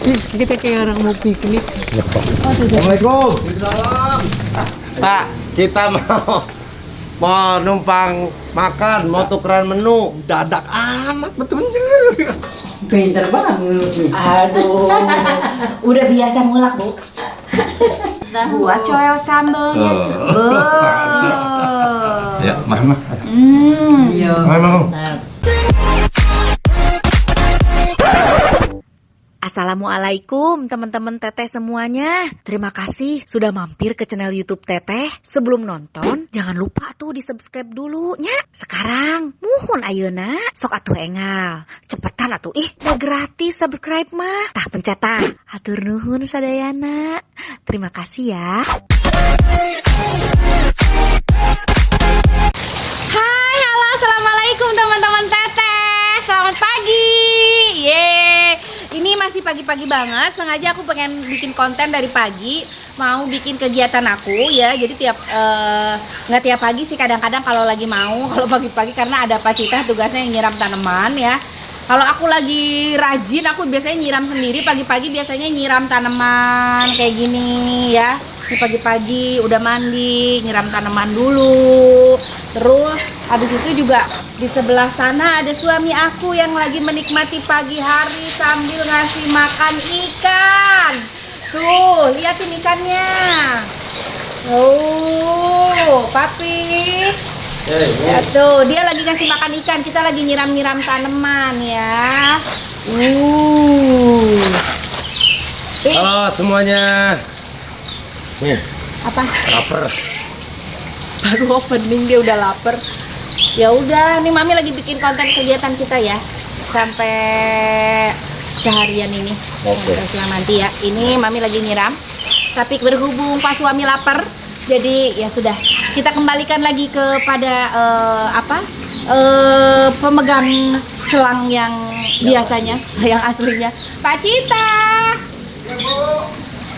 Kita kayak orang mau piknik. Assalamualaikum. Waalaikumsalam. Pak, kita mau numpang makan, mau tukeran menu. Dadak amat betul. Pinter banget mulutnya. Aduh, udah biasa mulak, Bu. Buat coel sambalnya. Ya, mana? Iya. Memang. Assalamualaikum teman-teman Teteh semuanya. Terima kasih sudah mampir ke channel YouTube Teteh. Sebelum nonton, jangan lupa tuh di subscribe dulu nya. Sekarang, muhun ayeuna. Sok atuh engal. Cepetan atuh udah gratis subscribe mah. Tah pencet tah. Hatur nuhun sadayana. Terima kasih ya. Hai, halo, assalamualaikum teman-teman Teteh. Selamat pagi. Ini masih pagi-pagi banget, sengaja aku pengen bikin konten dari pagi, mau bikin kegiatan aku ya. Jadi nggak tiap pagi sih, kadang-kadang kalau lagi mau, kalau pagi-pagi karena ada Pak Cita tugasnya yang nyiram tanaman ya. Kalau aku lagi rajin, aku biasanya nyiram sendiri pagi-pagi, biasanya nyiram tanaman kayak gini ya. Ini pagi-pagi udah mandi, nyiram tanaman dulu. Terus habis itu juga di sebelah sana ada suami aku yang lagi menikmati pagi hari sambil ngasih makan ikan. Tuh, liatin ikannya. Oh, papi. Ya tuh, dia lagi ngasih makan ikan. Kita lagi nyiram-nyiram tanaman ya. Halo semuanya. Nih, Apa? lapar. Baru opening dia udah lapar. Ya udah, nih Mami lagi bikin konten kegiatan kita ya. Sampai seharian ini. Oke. Sampai siang nanti ya. Ini Mami lagi nyiram. Tapi berhubung pas suami lapar, jadi ya sudah. Kita kembalikan lagi kepada pemegang selang yang biasanya, yang aslinya. Pak Cita.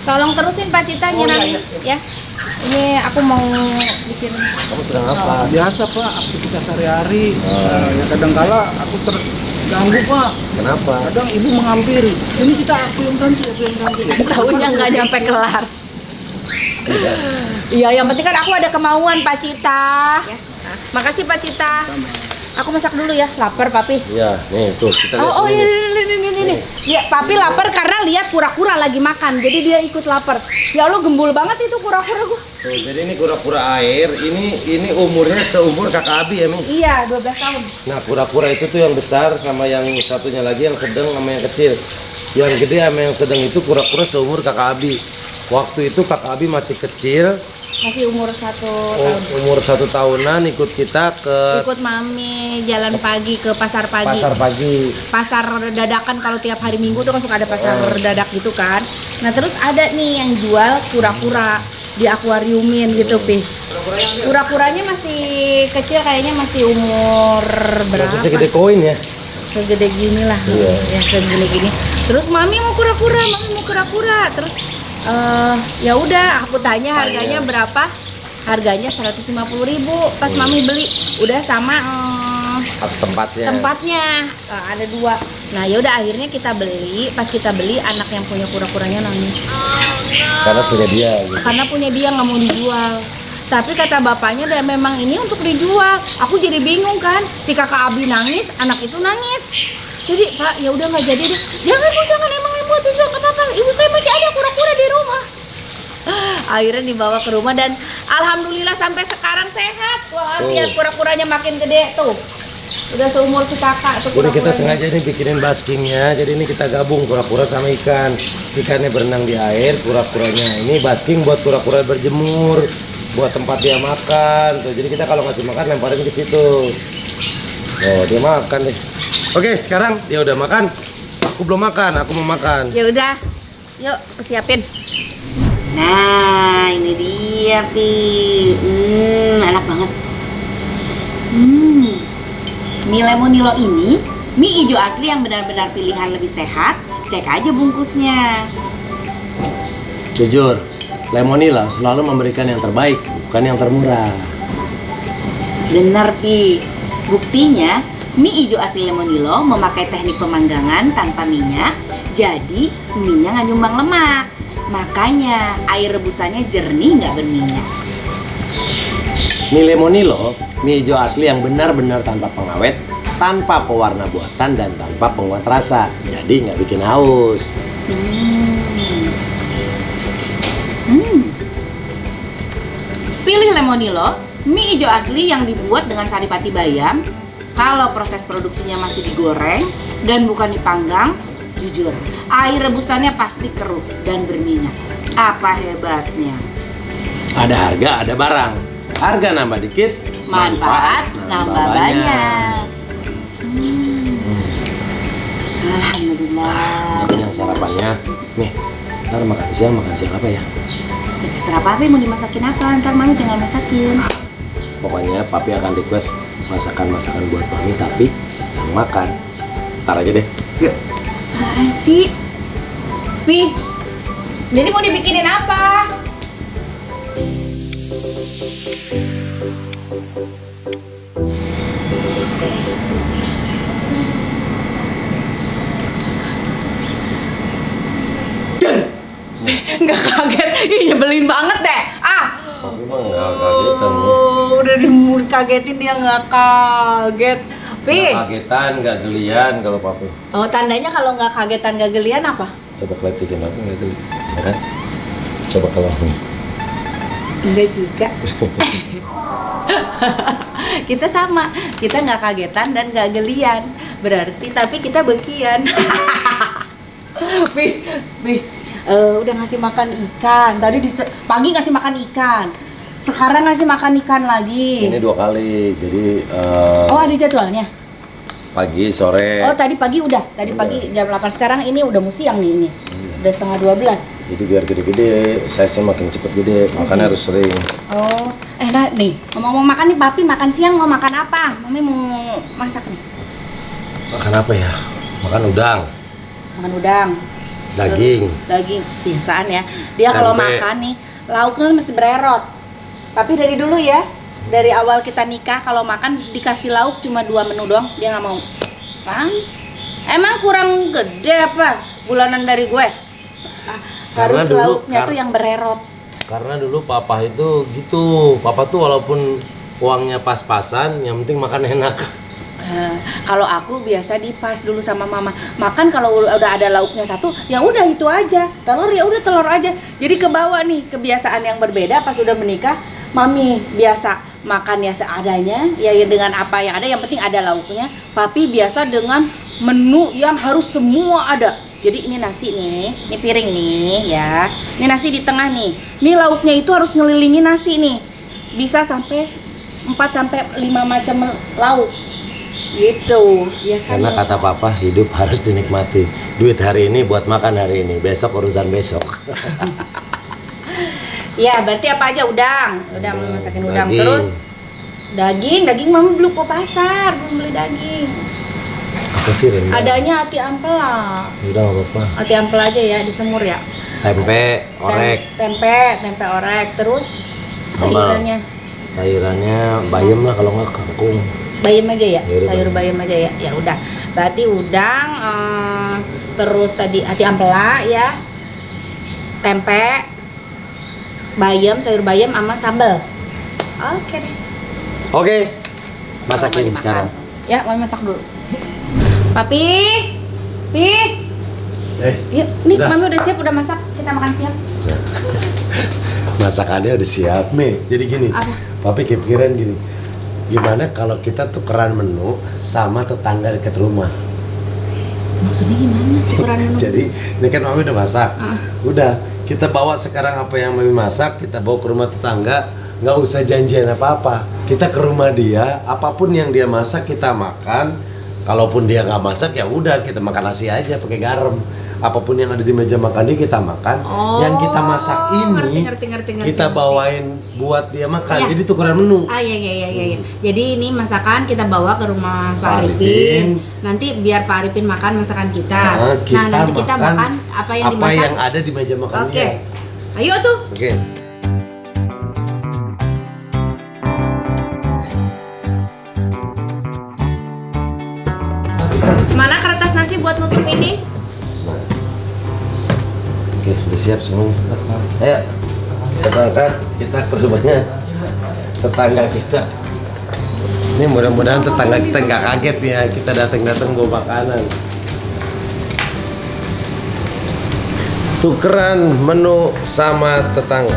Tolong terusin Pak Cita nyiram ya. Ini aku mau bikin. Kamu sedang apa? Biasa Pak, aktivitas sehari-hari. Ya kadang-kala aku terganggu Pak. Kenapa? Kadang ibu menghampiri. Ini kita aku yang ganti. Tahunnya nggak nyampe kelar. Iya, yang penting kan aku ada kemauan Pak Cita. Ya. Makasih Pak Cita. Aku masak dulu ya, lapar Papi. Iya, nih tuh kita lihat Oh sini. ini. Ya, Papi lapar karena lihat kura-kura lagi makan, jadi dia ikut lapar. Ya Allah, gembul banget itu kura-kura gua. Tuh, jadi ini kura-kura air, ini umurnya seumur kakak Abi ya, Mi? Iya, 12 tahun. Nah, kura-kura itu tuh yang besar sama yang satunya lagi yang sedang sama yang kecil. Yang gede sama yang sedang itu kura-kura seumur kakak Abi. Waktu itu kakak Abi masih kecil, Masih umur 1 tahun. umur 1 tahunan, ikut kita ke Ikut Mami jalan pagi ke pasar pagi. pasar pagi. Pasar dadakan, kalau tiap hari Minggu tuh kan suka ada pasar dadak gitu kan. Nah, terus ada nih yang jual kura-kura di akuariumin gitu, Pi. Kura-kuranya masih kecil, kayaknya masih umur berapa? Masih segede koin ya. Segede gini lah. Iya. Ya segini gini. Terus Mami mau kura-kura. Terus ya udah aku tanya harganya berapa? Harganya 150.000. Pas Mami beli udah sama tempatnya ada 2. Nah ya udah akhirnya kita beli. Pas kita beli, anak yang punya kura-kuranya nangis Karena punya dia gitu. karena punya dia nggak mau dijual. Tapi kata bapaknya dan memang ini untuk dijual. Aku jadi bingung kan, si kakak Abi nangis, anak itu nangis. Jadi Pak, ya udah nggak jadi deh. Jangan Bu, jangan, emang mau dijual nggak apa-apa. Ibu saya masih ada kura-kura di rumah. Akhirnya dibawa ke rumah dan alhamdulillah sampai sekarang sehat. Wah, lihat kura-kuranya makin gede tuh. Udah seumur si kakak tuh. Jadi kita kura-kuranya. sengaja nih bikinin baskingnya. Jadi ini kita gabung kura-kura sama ikan. Ikannya berenang di air, kura-kuranya ini basking buat kura-kura berjemur, buat tempat dia makan. Tuh, jadi kita kalau ngasih makan lemparin ke situ. Oh, dia makan deh. Oke, sekarang dia udah makan. Aku belum makan, aku mau makan. Ya udah, yuk kesiapin. Nah, ini dia, Pi. Enak banget. Mie lemonilo ini mie hijau asli yang benar-benar pilihan lebih sehat. Cek aja bungkusnya. Jujur, Lemonila selalu memberikan yang terbaik, bukan yang termurah. Bener, Pi. Buktinya Mie hijau asli Lemonilo memakai teknik pemanggangan tanpa minyak, jadi mie-nya nggak nyumbang lemak. Makanya air rebusannya jernih nggak berminyak. Mie Lemonilo, mie hijau asli yang benar-benar tanpa pengawet, tanpa pewarna buatan dan tanpa penguat rasa, jadi nggak bikin haus. Pilih Lemonilo, mie hijau asli yang dibuat dengan saripati bayam. Kalau proses produksinya masih digoreng dan bukan dipanggang, jujur, air rebusannya pasti keruh dan berminyak. Apa hebatnya? Ada harga, ada barang. Harga nambah dikit, Manfaat nambah banyak. Alhamdulillah. Ini yang sarapannya. Nih, ntar makan siang apa ya? Ya, terserah papi mau dimasakin apa, ntar mami tinggal masakin. Pokoknya papi akan request masakan-masakan buat mami, tapi yang makan ntar aja deh. Yuk. Apaan sih? Pi, jadi mau dibikinin apa? Nggak kaget, ih nyebelin banget deh. Papi mah nggak kagetan nih. Udah kagetin dia nggak kaget. Pi, Nggak kagetan, nggak gelian kalau papi. oh tandanya kalau nggak kagetan nggak gelian apa? Coba keletikin aku nggak geli, ya kan? Coba kalau Enggak juga. Kita sama, kita nggak kagetan dan nggak gelian. Berarti tapi kita bekian. Pi, udah ngasih makan ikan. Tadi pagi ngasih makan ikan. Sekarang ngasih makan ikan lagi. ini 2 kali, jadi Oh ada jadwalnya. pagi, sore. Oh tadi pagi udah. Tadi Udah. pagi jam 8. Sekarang ini udah mau siang nih ini. Udah setengah 12. Itu biar gede-gede, size-nya makin cepet gede, makannya harus sering. Oh, nah nih, ngomong makan nih papi, makan siang mau makan apa? Mami mau masak nih. Makan apa ya? Makan udang, Makan udang, daging. daging, biasaan ya. Dia kalau Tempe. makan nih, lauknya mesti bererot. Tapi dari dulu ya, dari awal kita nikah kalau makan dikasih lauk cuma 2 menu doang, dia nggak mau. Kan? Emang kurang gede apa bulanan dari gue? Karena Harus dulu- lauknya tuh yang bererot. Karena dulu papa itu gitu, papa tuh walaupun uangnya pas-pasan, yang penting makan enak. Kalau aku biasa dipas dulu sama mama. Makan kalau udah ada lauknya satu, ya udah itu aja. Telur ya udah telur aja. Jadi ke bawah nih kebiasaan yang berbeda pas udah menikah. Mami biasa makan ya seadanya, ya dengan apa yang ada, yang penting ada lauknya. Papi biasa dengan menu yang harus semua ada. Jadi ini nasi nih, ini piring nih ya. Ini nasi di tengah nih. Ini lauknya itu harus ngelilingi nasi nih. Bisa sampai 4 sampai 5 macam lauk. Gitu, ya kan. Karena kata papa, hidup harus dinikmati. Duit hari ini buat makan hari ini, besok urusan besok. Ya, berarti apa aja udang. Udang masakin udang Daging. terus. Daging mama belum ke pasar, belum beli daging. Apa sih Ren? Adanya hati ampela. Udah nggak apa-apa. Hati ampela aja ya, disemur ya. Tempe, orek, Tempe orek, terus Sambal. sayurannya. sayurannya bayam lah kalau nggak kangkung. Bayam aja ya, Ya udah, sayur bayam aja ya. Ya udah. Berarti udang, terus tadi hati ampela ya. Tempe, bayam, sayur bayam sama sambal. Oke deh. Oke, masakin Mama dimakan. sekarang. Ya, mami masak dulu. Papi, yuk, nih udah. mami udah siap, udah masak. Kita makan siang. Masakannya udah siap nih. Jadi gini, Apa? papi kepikiran gini. Gimana kalau kita tukeran menu sama tetangga dekat rumah? Maksudnya gimana? Ukuran menu? Jadi ini kan mami udah masak. Ah. Udah, kita bawa sekarang apa yang mami masak, kita bawa ke rumah tetangga. Nggak usah janjian apa-apa. Kita ke rumah dia, apapun yang dia masak kita makan. Kalaupun dia nggak masak ya udah kita makan nasi aja pakai garam. Apapun yang ada di meja makan dia kita makan. Oh, Yang kita masak ini ngerti. kita bawain buat dia makan. Iya. Jadi tukeran menu. Iya. Jadi ini masakan kita bawa ke rumah Pak Pak Arifin. Arifin. Nanti biar Pak Arifin makan masakan kita. Nah, nanti kita makan apa yang dimasak. yang ada di meja makan Oke. dia. Ayo tuh. Oke. Oke, udah siap semuanya. Ayo, kita berangkat. Kita ke rumahnya tetangga kita. Ini mudah-mudahan tetangga kita nggak kaget ya kita datang-datang bawa makanan. Tukeran menu sama tetangga.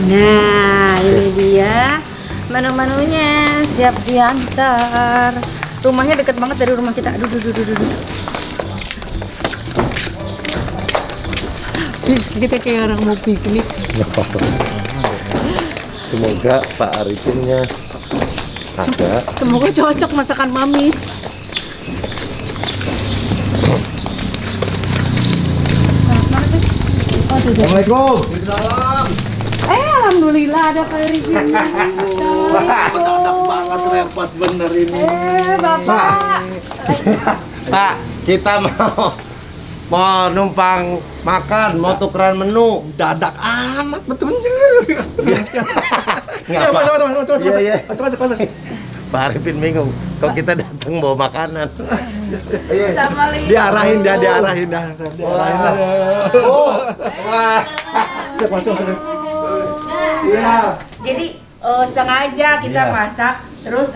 Nah, ini dia menu-menunya siap diantar. Rumahnya deket banget dari rumah kita. Aduh. Kita kayak orang mau piknik. Semoga Pak Arifin-nya ada. Semoga cocok masakan Mami. Assalamualaikum. Alhamdulillah ada Pak Arifin. Mendadak banget, repot bener ini. Bapak. Pak, kita mau numpang makan, mau tukeran menu. Dadak amat betul. Nggak apa. Iya. Masuk. Pak Arifin bingung, kok kita datang bawa makanan. Diarahin dah. Oh, wah. Masuk. Iya. Jadi sengaja kita Iya. masak, terus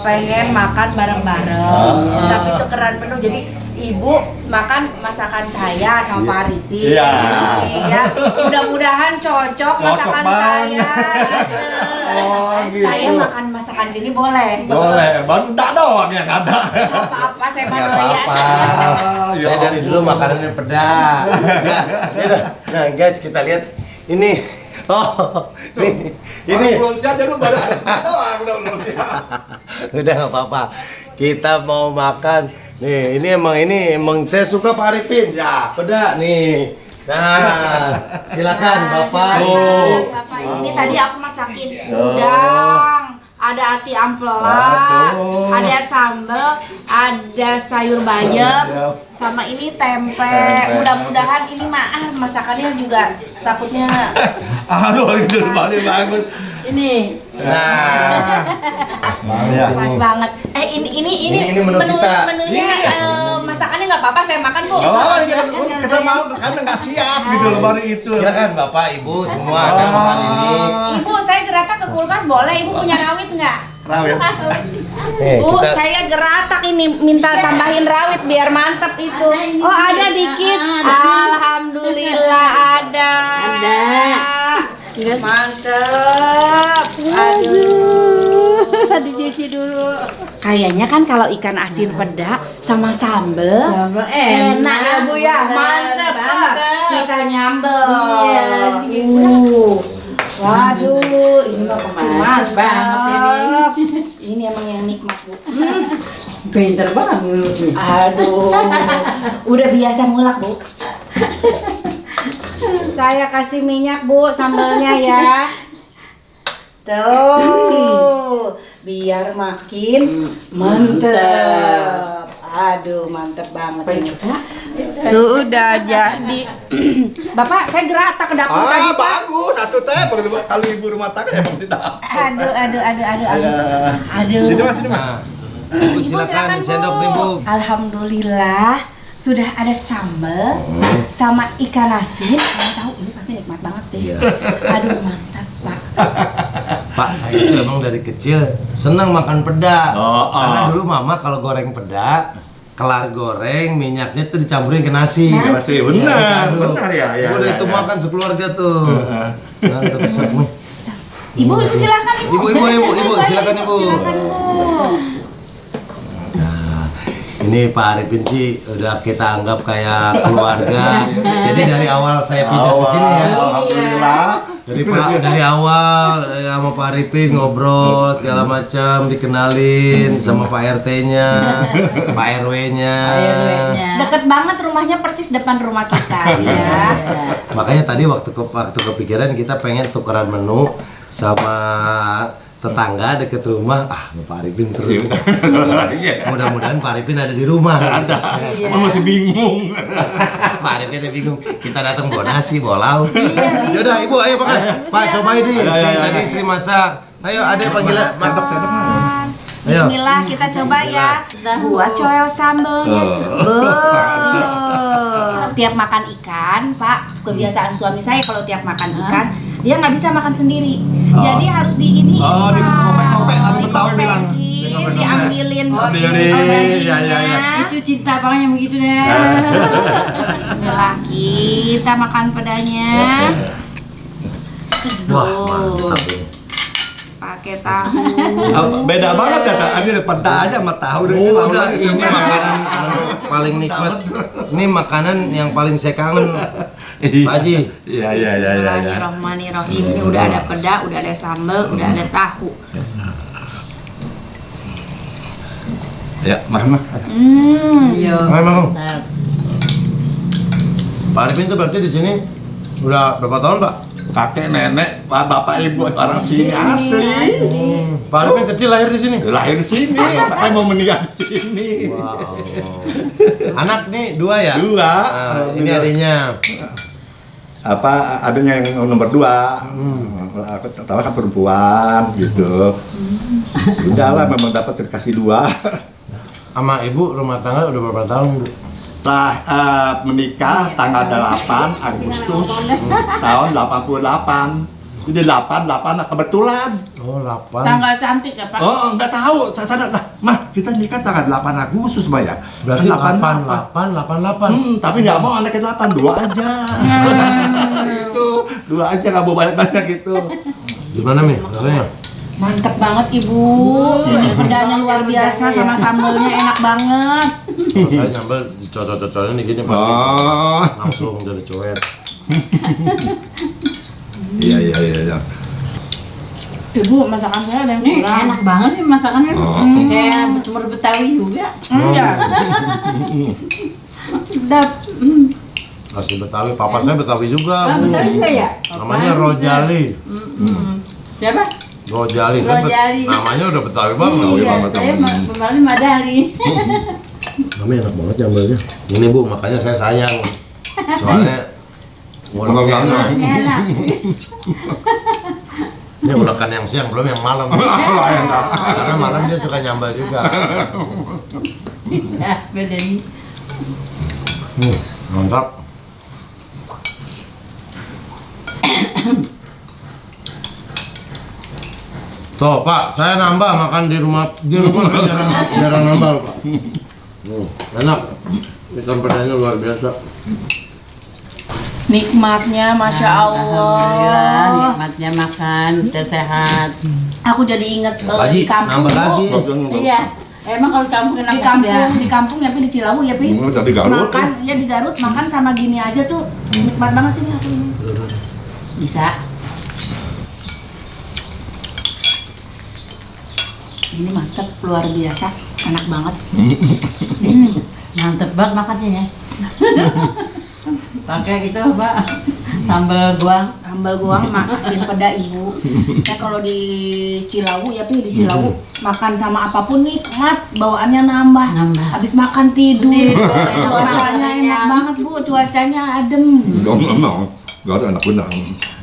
pengen makan bareng-bareng. Tapi tukeran menu. Jadi ibu makan masakan saya sama Pak Arifin. Iya. Ya, mudah-mudahan cocok masakan saya. Oh, gitu. Saya makan masakan sini boleh. Boleh, baru enggak doang yang ada. Apa-apa saya mah Nggak doyan. apa-apa. Ya Saya dari dulu makanannya pedas. Nah, guys, kita lihat ini. Oh, ini. Belum siap aja lu baru doang belum siap. Udah nggak apa-apa. Kita mau makan. Nih, ini emang saya suka Pak Arifin. Ya. Pedas nih. Nah, silakan Bapak. Bapak, ini tadi aku masakin udang, ada ati ampela, Waduh. ada sambal, ada sayur bayam, sama ini tempe. Mudah-mudahan ini masakannya juga takutnya Aduh, itu bagus. ini Nah, pas banget. Ini menu kita. menunya masakannya nggak apa-apa saya makan Bu. Gak apa-apa, kita mau karena nggak siap gitu loh baru itu. silakan Bapak, Ibu semua ada makan ini. Ibu, saya geratak ke kulkas boleh? Ibu punya rawit nggak? Rawit. Nih, Bu, kita saya geratak ini minta tambahin rawit biar mantep itu. Oh, ada dikit. Alhamdulillah ada. Mantep. Aduh. Dicuci dulu. Kayaknya kan kalau ikan asin peda sama sambel enak ya Bu ya. Mantep. Kita nyambel. Iya. Waduh, ini mah pasti mantap. Ini emang yang nikmat Bu. Pinter banget mulutnya. Aduh, udah biasa mulak Bu. Saya kasih minyak Bu sambalnya ya. Tuh, biar makin mantep. Aduh, mantep banget ini. Sudah jadi. Bapak, saya geratak ke dapur tadi Pak. Bagus, satu teh kalau ibu rumah tangga emang tidak. Aduh. Sini Mas. Nah, Ibu silakan sendok nih Bu. Alhamdulillah sudah ada sambal sama ikan asin. Saya tahu ini pasti nikmat banget deh. Iya. Aduh mantap Pak. Pak, saya itu emang dari kecil senang makan peda. Oh. Karena dulu Mama kalau goreng peda, kelar goreng minyaknya tuh dicampurin ke nasi. Nasi, benar ya. Udah itu makan sekeluarga tuh. Mantap bisa Bu. Ibu silakan Ibu. Ibu, silakan Ibu. Silakan Ibu. Nah, ini Pak Arifin sih udah kita anggap kayak keluarga. Jadi dari awal saya pindah ke sini ya. Alhamdulillah. Dari awal sama Pak Arifin ngobrol segala macam, dikenalin sama Pak RT-nya, Pak RW-nya. Deket banget rumahnya persis depan rumah kita ya. Makanya tadi waktu kepikiran kita pengen tukeran menu sama tetangga deket rumah. Pak Arifin seru. Mudah-mudahan Pak Arifin ada di rumah. Ada. Masih bingung. Pak Arifin udah bingung. Kita datang bawa nasi, bawa lauk. Yaudah Ibu, ayo makan. Pak, cobain nih. Tadi istri masak. Ayo, ada panggilan. Mantap, Ayo. Bismillah kita coba ya. Buat coel sambelnya. tiap makan ikan, Pak, kebiasaan suami saya kalau tiap makan ikan, dia nggak bisa makan sendiri. Jadi harus di ini. Oh, dikopek-kopek, ada Betawi bilang. Diambilin. Ambilin, ya. Itu cinta banget yang begitu deh. Bismillah, kita makan pedanya. Wah, Tuh, mantap ini. pakai tahu. Beda banget kata Adi peda aja sama tahu dari Udah, ini makanan paling nikmat. Ini makanan yang paling saya kangen. Pak Haji. Iya. Bismillahirrahmanirrahim. Ini udah ada peda, udah ada sambal, udah ada tahu. Ya, makan mah. Iya. Memang. Pak Arifin itu berarti di sini udah berapa tahun, Pak? Kakek nenek, bapak ibu orang sini asli. Pak Arifin kecil lahir di sini. Lahir di sini, makanya mau meninggal di sini. Wow. Anak nih 2 ya? 2. Nah, ini adiknya. Apa adanya yang nomor 2. Aku tahu kan perempuan gitu. Udahlah memang dapat dikasih 2. Sama ibu rumah tangga udah berapa tahun, Bu? Setelah menikah tanggal 8 Agustus tahun 88. Jadi 88 kebetulan. Oh, 8. Tanggal cantik ya Pak? Oh, enggak tahu. Saya sadar. Mah, kita nikah tanggal 8 Agustus, Mbak ya. Berarti Kan 88. tapi nggak mau anaknya 8, 2 aja. Itu 2 aja, nggak mau banyak-banyak gitu. Gimana, Mi? Rasanya? Mantep banget Ibu. Ini pedanya luar biasa sama sambelnya enak banget. Kalau saya nyambel dicocok-cocokin nih gini, Pak. Oh, Langsung jadi cuet. iya. Ibu masakan saya ada yang Nih kurang. enak banget nih masakannya. Oh. Kayak cumur Betawi juga. Enggak. Sedap. Asli Betawi. Papa saya Betawi juga, Ah, Bu. Betawi juga ya? Namanya Rojali. Siapa? Rojali. Kan Rojali. namanya udah Betawi banget. Betawi Iya, banget. saya kemarin Madali. Kami enak banget nyambelnya. Ini, Bu, makanya saya sayang. Soalnya Enak. Enak. ini ulekan yang siang, belum yang malam. Karena malam dia suka nyambal juga. Ya, beda nih. Mantap. Tuh, Pak, saya nambah makan di rumah saya jarang nambah, Pak. Enak. Ikan pedanya luar biasa. Nikmatnya Masya Alhamdulillah, Allah. nikmatnya makan, kita sehat. Aku jadi inget Pak Haji, di kampung nambah lagi. Iya, emang kalau kampung enak ya. di kampung ya Pi, di Cilawu ya Pi. Tadi Garut. Makan ya di Garut makan sama gini aja tuh nikmat banget sih ini aku ini. Bisa. Ini mantep luar biasa, enak banget. Mantep banget makannya ya. Pakai itu Pak, sambal goang. Sambal goang asin peda Ibu. Saya kalau di Cilawu ya Pi, di Cilawu makan sama apapun nikmat, bawaannya nambah. Habis makan tidur. Cuacanya enak banget Bu, cuacanya adem. Memang Garut enak bener.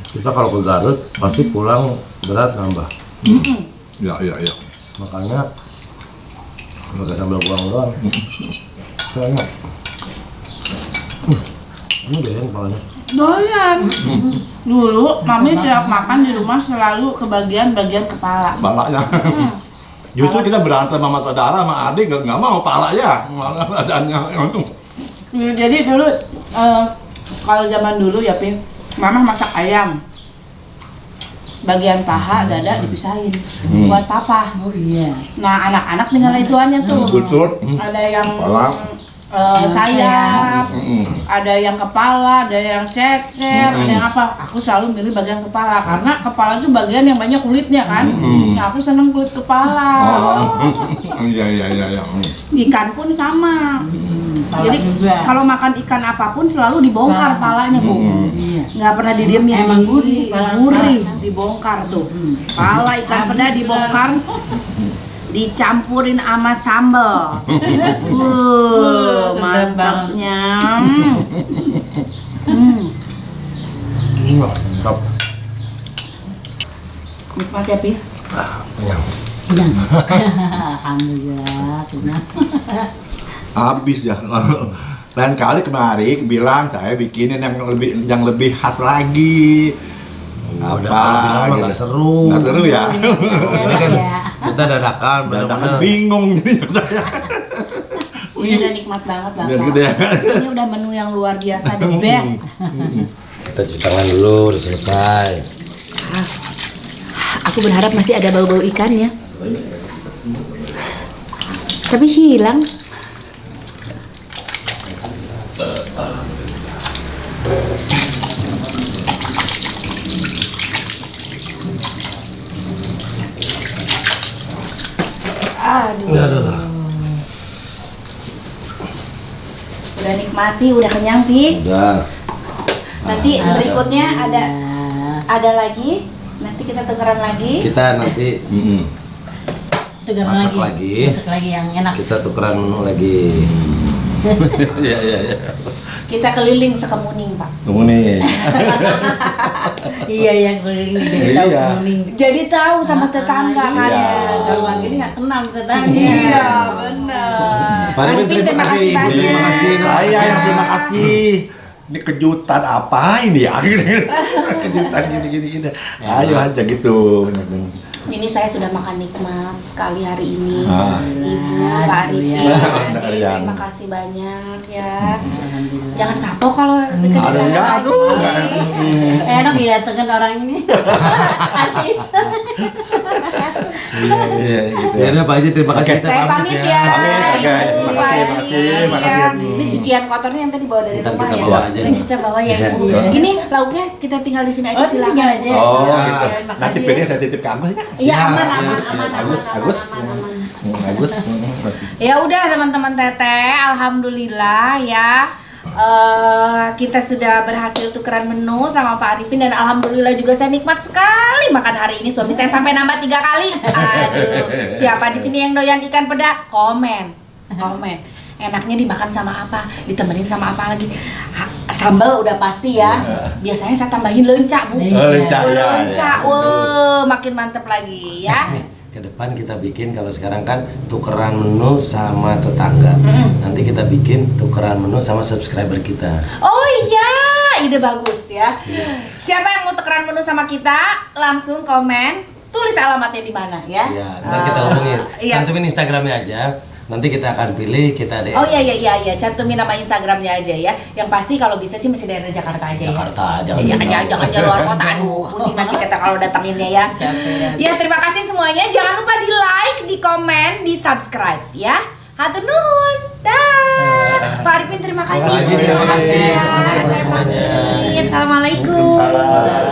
Kita kalau ke Garut pasti pulang berat nambah. Iya. Makanya pakai sambal goang doang. Enak. Ini doyan kepalanya. Doyan. Dulu Mami tiap makan di rumah selalu kebagian bagian kepala. Palanya. Justru kita berantem sama saudara sama adik nggak mau pala ya. Adanya. Jadi dulu kalau zaman dulu ya Pin, Mama masak ayam. Bagian paha, dada dipisahin buat papa. Oh iya. Nah anak-anak tinggal ituannya tuh. Betul. Ada yang Kepala. sayap, ada yang kepala, ada yang ceker, ada yang apa. Aku selalu milih bagian kepala karena kepala itu bagian yang banyak kulitnya kan. Nah, aku seneng kulit kepala. Iya. Ikan pun sama. Pala Jadi juga. kalau makan ikan apapun selalu dibongkar palanya Bu. Iya. Nggak pernah didiemin. Emang gurih, pala- Gurih, pala. dibongkar tuh. Pala ikan peda dibongkar, dicampurin sama sambal. Sedap Mantapnya. Mantap. Nikmat ya Pi. Kenyang. Alhamdulillah, kenyang. Habis ya. lain kali kemari bilang saya bikinin yang lebih khas lagi. Udah kalau bilang mah nggak seru. Nggak seru ya. Ini kan kita dadakan, Dadakan benar-benar. bingung jadi saya. Ini udah nikmat banget Biar Bapak. gitu ya. Ini udah menu yang luar biasa, the best. Kita cuci tangan dulu, udah selesai. Aku berharap masih ada bau-bau ikannya. Tapi hilang. Aduh. Udah nikmati, udah kenyang, Pi. Udah. Nanti berikutnya ada lagi. Nanti kita tukeran lagi. Kita nanti Tukar masak lagi. Masak lagi yang enak. Kita tukeran menu lagi. Iya. Kita keliling Sekemuning, Pak. Tunggu nih. Iya yang keliling jadi Iya. tahu kuning. Jadi tahu sama tetangga kan. Iya. Kalau bang ini nggak kenal tetangga. Iya, benar. Pak Arifin, terima kasih, Ibu. banyak. Terima kasih. Saya yang terima kasih. Ini kejutan apa ini ya? Kejutan gini. Ayo aja gitu. Ini saya sudah makan nikmat sekali hari ini. Ah. Ibu, Pak Arifin, Alhamdulillah. Ade, terima kasih banyak ya. Jangan kapok kalau Ada enggak tuh? Enak didatengin orang ini. Artis. Iya gitu Ya udah Pak Haji, terima kasih. Oke. Kita Saya pamit ya. Pamit, oke. Ibu, Terima Pak kasih, Haji. makasih. Ya. Ini cucian kotornya yang tadi bawa dari Ntar rumah kita ya. bawa aja. Ntar kita bawa ya Ibu. Iya. Ini lauknya kita tinggal di sini aja Oh, silakan. tinggal aja. Oh Ya. gitu. Terima Nanti kasih. pilih saya titip ke Agus ya. Iya, Siap, aman, siap, aman, siap. aman, Agus, aman, Agus. aman, aman. Agus. Ya udah teman-teman Teteh, alhamdulillah ya. Kita sudah berhasil tukeran menu sama Pak Arifin dan alhamdulillah juga saya nikmat sekali makan hari ini. Suami saya sampai nambah 3 kali. Aduh, siapa di sini yang doyan ikan peda? Komen. Enaknya dimakan sama apa? Ditemenin sama apa lagi? Sambal udah pasti ya. Biasanya saya tambahin lenca, Bu. Iya. Lenca ya. Lenca, wah makin mantep lagi ya. Nih, ke depan kita bikin, kalau sekarang kan tukeran menu sama tetangga. Nanti kita bikin tukeran menu sama subscriber kita. Oh iya, ide bagus ya. Siapa yang mau tukeran menu sama kita, langsung komen, tulis alamatnya di mana ya. Ya, ntar kita hubungin. Iya. Cantumin Instagramnya aja. Nanti kita akan pilih, kita DM. Oh iya, cantumin nama Instagramnya aja ya. Yang pasti kalau bisa sih masih daerah Jakarta aja ya. Jakarta, jangan Jangan luar kota, aduh pusing nanti kita kalau datanginnya ya. Ya terima kasih semuanya, jangan lupa di like, di komen, di subscribe ya. Hatur nuhun, dah. Pak Arifin terima kasih. Pak Haji, terima kasih. Ya, Terima kasih saya semuanya. pamit. Assalamualaikum. Waalaikumsalam.